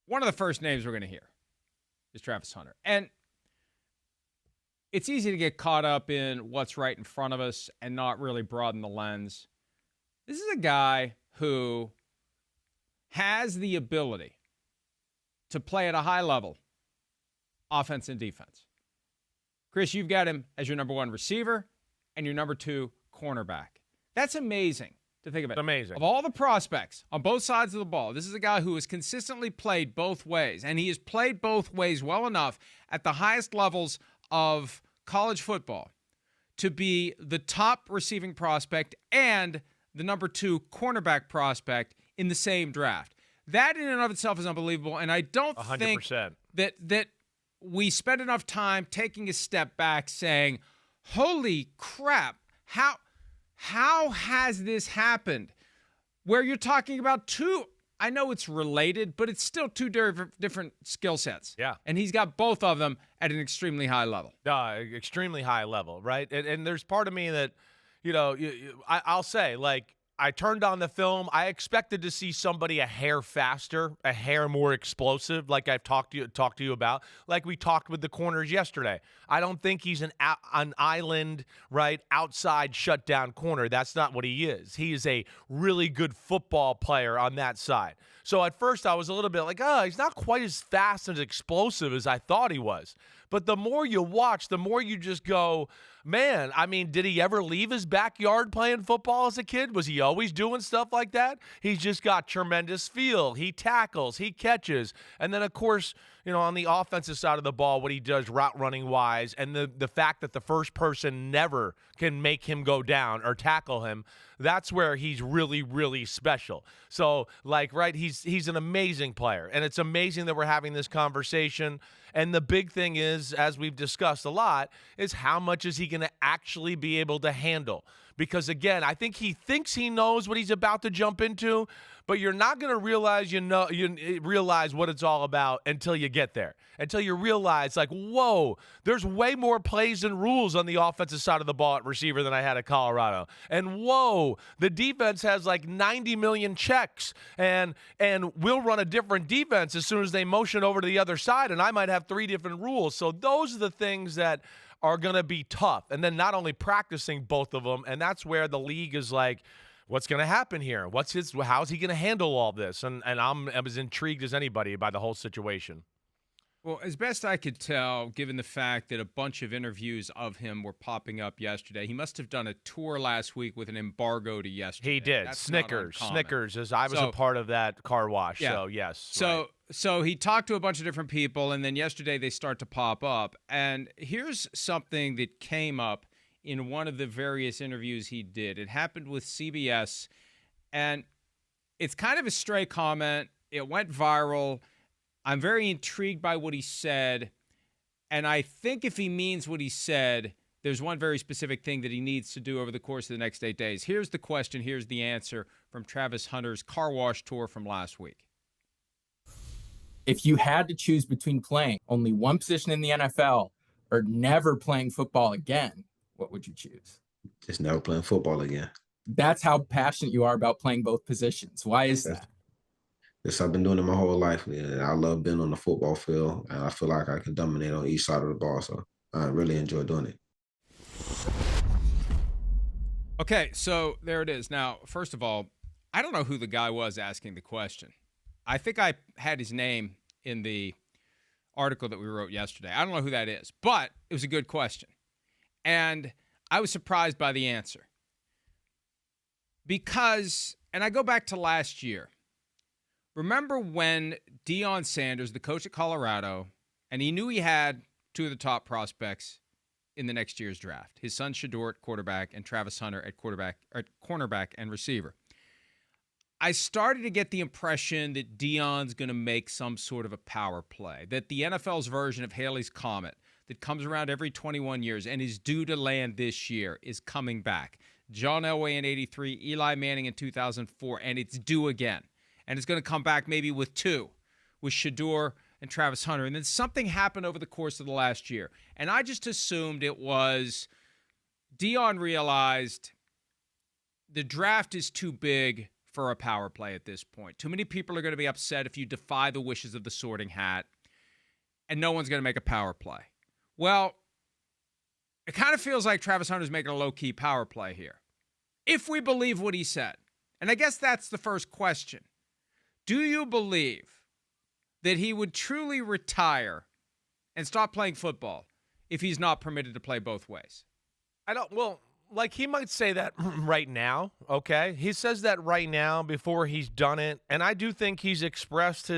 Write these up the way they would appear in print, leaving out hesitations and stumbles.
one of the first names we're going to hear is Travis Hunter. And it's easy to get caught up in what's right in front of us and not really broaden the lens. This is a guy who has the ability to play at a high level, offense and defense. Chris, you've got him as your number one receiver and your number two cornerback. That's amazing to think about. Amazing. Of all the prospects on both sides of the ball, this is a guy who has consistently played both ways, and he has played both ways well enough at the highest levels of college football to be the top receiving prospect and the number two cornerback prospect in the same draft. That in and of itself is unbelievable, and I don't 100%. think that we spend enough time taking a step back saying, holy crap, how has this happened? Where you're talking about two, I know it's related, but it's still two different skill sets. Yeah. And he's got both of them at an extremely high level. Extremely high level, right? And there's part of me that, I'll say, like, I turned on the film. I expected to see somebody a hair faster, a hair more explosive, like I've talked to you about, like we talked with the corners yesterday. I don't think he's an island, right, outside shutdown corner. That's not what he is. He is a really good football player on that side. So at first I was a little bit like, he's not quite as fast and explosive as I thought he was. But the more you watch, the more you just go, man, I mean, did he ever leave his backyard playing football as a kid? Was he always doing stuff like that? He's just got tremendous feel. He tackles, he catches. And then, of course, on the offensive side of the ball, what he does route running wise, and the fact that the first person never can make him go down or tackle him, that's where he's really, really special. So, he's an amazing player. And it's amazing that we're having this conversation. And the big thing is, as we've discussed a lot, is how much is he going to actually be able to handle? Because, again, I think he thinks he knows what he's about to jump into, but you're not going to realize you realize what it's all about until you get there, until you realize, like, whoa, there's way more plays and rules on the offensive side of the ball at receiver than I had at Colorado. And, whoa, the defense has like 90 million checks, and we'll run a different defense as soon as they motion over to the other side, and I might have 3 different rules. So those are the things that are going to be tough. And then not only practicing both of them, and that's where the league is like, what's going to happen here? How's he going to handle all this? And I'm as intrigued as anybody by the whole situation. Well, as best I could tell, given the fact that a bunch of interviews of him were popping up yesterday, he must have done a tour last week with an embargo to yesterday. He did. That's Snickers, as I was a part of that car wash. Yeah. So, yes. So he talked to a bunch of different people, and then yesterday they start to pop up. And here's something that came up in one of the various interviews he did. It happened with CBS, and it's kind of a stray comment. It went viral. I'm very intrigued by what he said, and I think if he means what he said, there's one very specific thing that he needs to do over the course of the next 8 days. Here's the question. Here's the answer from Travis Hunter's car wash tour from last week. If you had to choose between playing only one position in the NFL or never playing football again, what would you choose? Just never playing football again. That's how passionate you are about playing both positions. Why is that? Yes, I've been doing it my whole life. I love being on the football field, and I feel like I can dominate on each side of the ball. So I really enjoy doing it. Okay, so there it is. Now, first of all, I don't know who the guy was asking the question. I think I had his name in the article that we wrote yesterday. I don't know who that is, but it was a good question. And I was surprised by the answer. Because, and I go back to last year, remember when Deion Sanders, the coach at Colorado, and he knew he had 2 of the top prospects in the next year's draft, his son Shedeur at quarterback and Travis Hunter at cornerback and receiver. I started to get the impression that Deion's going to make some sort of a power play, that the NFL's version of Halley's Comet that comes around every 21 years and is due to land this year is coming back. John Elway in 83, Eli Manning in 2004, and it's due again. And it's going to come back maybe with 2, with Shedeur and Travis Hunter. And then something happened over the course of the last year. And I just assumed it was Deion realized the draft is too big for a power play at this point. Too many people are going to be upset if you defy the wishes of the Sorting Hat, and no one's going to make a power play. Well, it kind of feels like Travis Hunter's making a low-key power play here, if we believe what he said. And I guess that's the first question. Do you believe that he would truly retire and stop playing football if he's not permitted to play both ways? Like, he might say that right now, okay? He says that right now before he's done it, and I do think he's expressed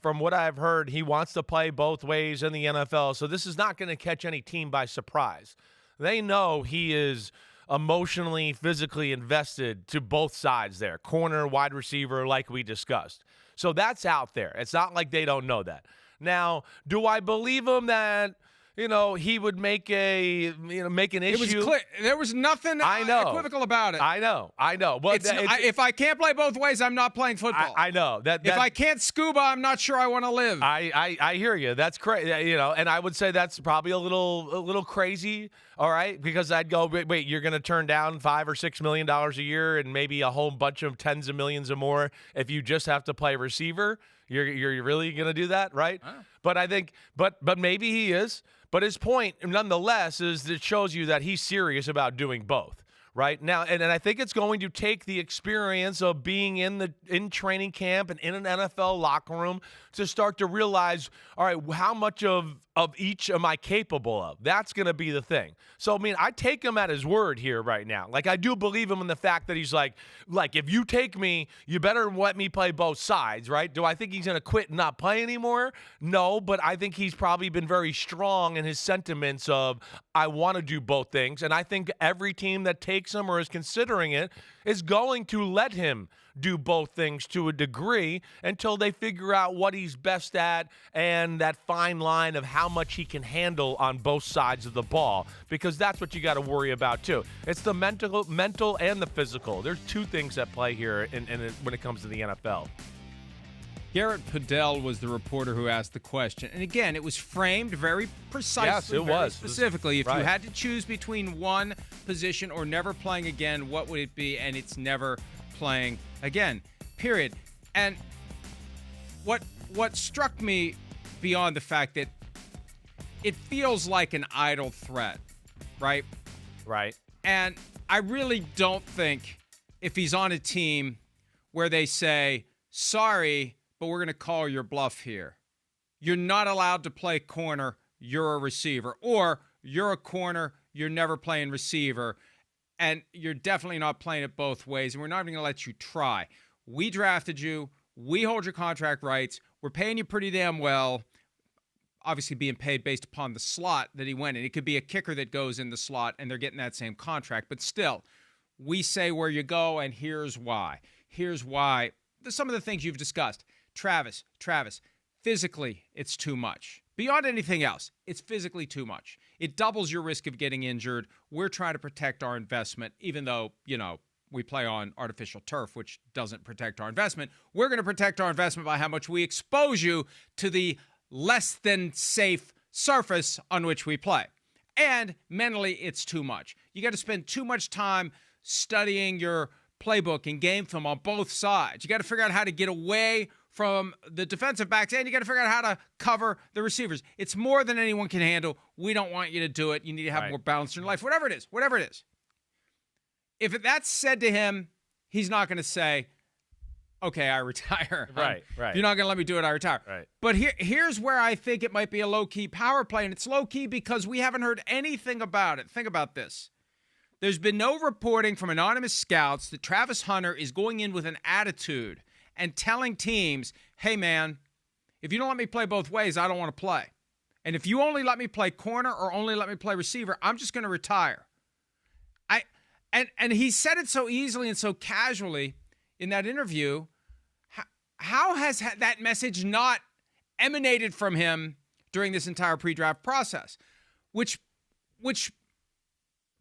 from what I've heard, he wants to play both ways in the NFL, so this is not going to catch any team by surprise. They know he is emotionally, physically invested to both sides there, corner, wide receiver, like we discussed. So that's out there. It's not like they don't know that. Now, do I believe him that he would make an issue? It was clear. There was nothing equivocal about it. I know. But if I can't play both ways, I'm not playing football. I know. If I can't scuba, I'm not sure I want to live. I hear you. That's crazy. And I would say that's probably a little crazy. All right, because I'd go, wait, you're going to turn down $5 or $6 million a year and maybe a whole bunch of tens of millions or more if you just have to play receiver? You're really going to do that, right? Oh. But I think, but maybe he is. But his point, nonetheless, is that it shows you that he's serious about doing both, right? Now, and I think it's going to take the experience of being in training camp and in an NFL locker room to start to realize, all right, how much of each am I capable of? That's going to be the thing. So, I mean, I take him at his word here right now. Like, I do believe him in the fact that he's like, if you take me, you better let me play both sides, right? Do I think he's going to quit and not play anymore? No, but I think he's probably been very strong in his sentiments of, I want to do both things. And I think every team that takes him or is considering it is going to let him do both things to a degree until they figure out what he's best at and that fine line of how much he can handle on both sides of the ball, because that's what you got to worry about too. It's the mental and the physical. There's two things at play here when it comes to the NFL. Garrett Padell was the reporter who asked the question. And again, it was framed very precisely, yes, it was. Specifically. If right. you had to choose between one position or never playing again, what would it be? And it's never playing again, period. And what struck me beyond the fact that it feels like an idle threat, right? Right. And I really don't think if he's on a team where they say, sorry, but we're going to call your bluff here. You're not allowed to play corner, you're a receiver. Or you're a corner, you're never playing receiver. And you're definitely not playing it both ways. And we're not even going to let you try. We drafted you. We hold your contract rights. We're paying you pretty damn well. Obviously being paid based upon the slot that he went in. It could be a kicker that goes in the slot and they're getting that same contract. But still, we say where you go and here's why. Here's why. Some of the things you've discussed. Travis, physically, it's too much. Beyond anything else, it's physically too much. It doubles your risk of getting injured. We're trying to protect our investment, even though, we play on artificial turf, which doesn't protect our investment. We're going to protect our investment by how much we expose you to the less than safe surface on which we play. And mentally, it's too much. You got to spend too much time studying your playbook and game film on both sides. You got to figure out how to get away from the defensive backs, and you got to figure out how to cover the receivers. It's more than anyone can handle. We don't want you to do it. You need to have more balance in your life. Whatever it is. If that's said to him, he's not going to say, okay, I retire. Right. If you're not going to let me do it, I retire. Right. But here's where I think it might be a low-key power play, and it's low-key because we haven't heard anything about it. Think about this. There's been no reporting from anonymous scouts that Travis Hunter is going in with an attitude and telling teams, hey, man, if you don't let me play both ways, I don't want to play. And if you only let me play corner or only let me play receiver, I'm just going to retire. And he said it so easily and so casually in that interview. How has that message not emanated from him during this entire pre-draft process? Which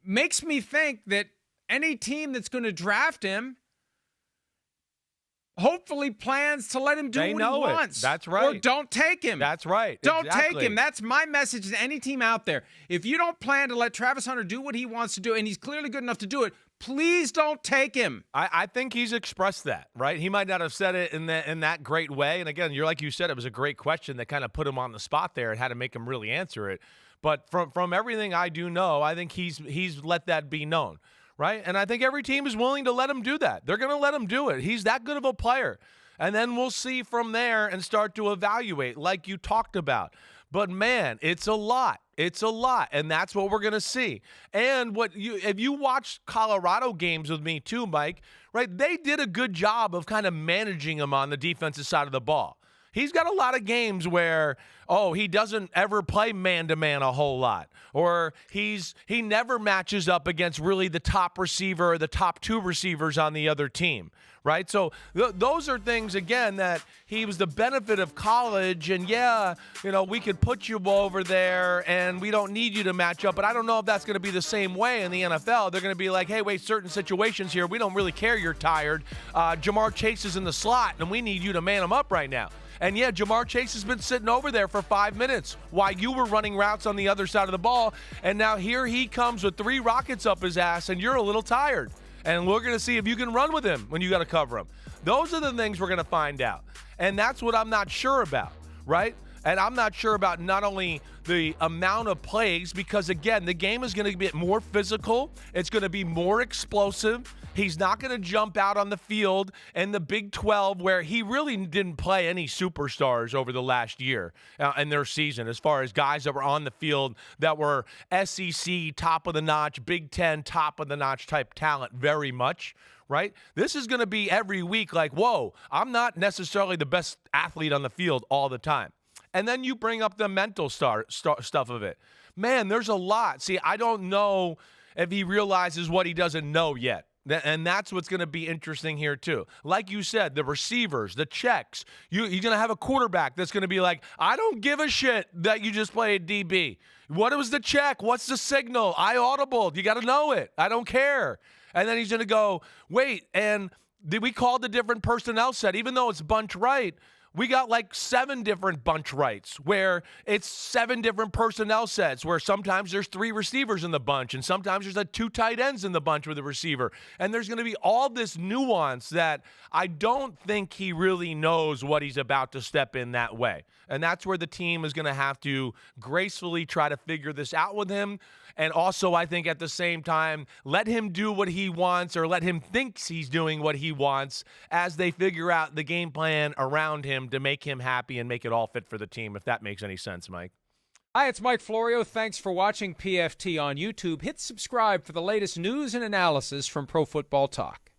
makes me think that any team that's going to draft him hopefully plans to let him do what he wants. That's right. Or don't take him. That's right. Don't exactly. take him. That's my message to any team out there. If you don't plan to let Travis Hunter do what he wants to do, and he's clearly good enough to do it, Please don't take him. I think he's expressed that, right? He might not have said it in that great way. And again, like you said, it was a great question that kind of put him on the spot there and had to make him really answer it. But from everything I do know, I think he's let that be known, right? And I think every team is willing to let him do that. They're going to let him do it. He's that good of a player. And then we'll see from there and start to evaluate like you talked about. But, man, it's a lot. It's a lot, and that's what we're going to see. And if you watched Colorado games with me too, Mike, right, they did a good job of kind of managing him on the defensive side of the ball. He's got a lot of games where, he doesn't ever play man-to-man a whole lot, or he never matches up against really the top receiver or the top two receivers on the other team, right? So those are things, again, that he was the benefit of college, and we could put you over there, and we don't need you to match up, but I don't know if that's going to be the same way in the NFL. They're going to be like, hey, wait, certain situations here, we don't really care you're tired. Jamar Chase is in the slot, and we need you to man him up right now. And Jamar Chase has been sitting over there for 5 minutes while you were running routes on the other side of the ball. And now here he comes with 3 rockets up his ass, and you're a little tired. And we're going to see if you can run with him when you got to cover him. Those are the things we're going to find out. And that's what I'm not sure about, right? And I'm not sure about not only the amount of plays, because, again, the game is going to get more physical. It's going to be more explosive. He's not going to jump out on the field in the Big 12, where he really didn't play any superstars over the last year in their season, as far as guys that were on the field that were SEC top of the notch, Big 10 top of the notch type talent very much. Right? This is going to be every week like, whoa, I'm not necessarily the best athlete on the field all the time. And then you bring up the mental stuff of it. Man, there's a lot. See, I don't know if he realizes what he doesn't know yet. And that's what's going to be interesting here, too. Like you said, the receivers, the checks. You're going to have a quarterback that's going to be like, I don't give a shit that you just played DB. What was the check? What's the signal? I audibled. You got to know it. I don't care. And then he's going to go, wait, and we called a different personnel set, even though it's bunch right. We got like 7 different bunch rights where it's 7 different personnel sets, where sometimes there's 3 receivers in the bunch and sometimes there's 2 tight ends in the bunch with a receiver. And there's going to be all this nuance that I don't think he really knows what he's about to step in that way. And that's where the team is going to have to gracefully try to figure this out with him. And also, I think at the same time, let him do what he wants, or let him think he's doing what he wants, as they figure out the game plan around him to make him happy and make it all fit for the team, if that makes any sense, Mike. Hi, it's Mike Florio. Thanks for watching PFT on YouTube. Hit subscribe for the latest news and analysis from Pro Football Talk.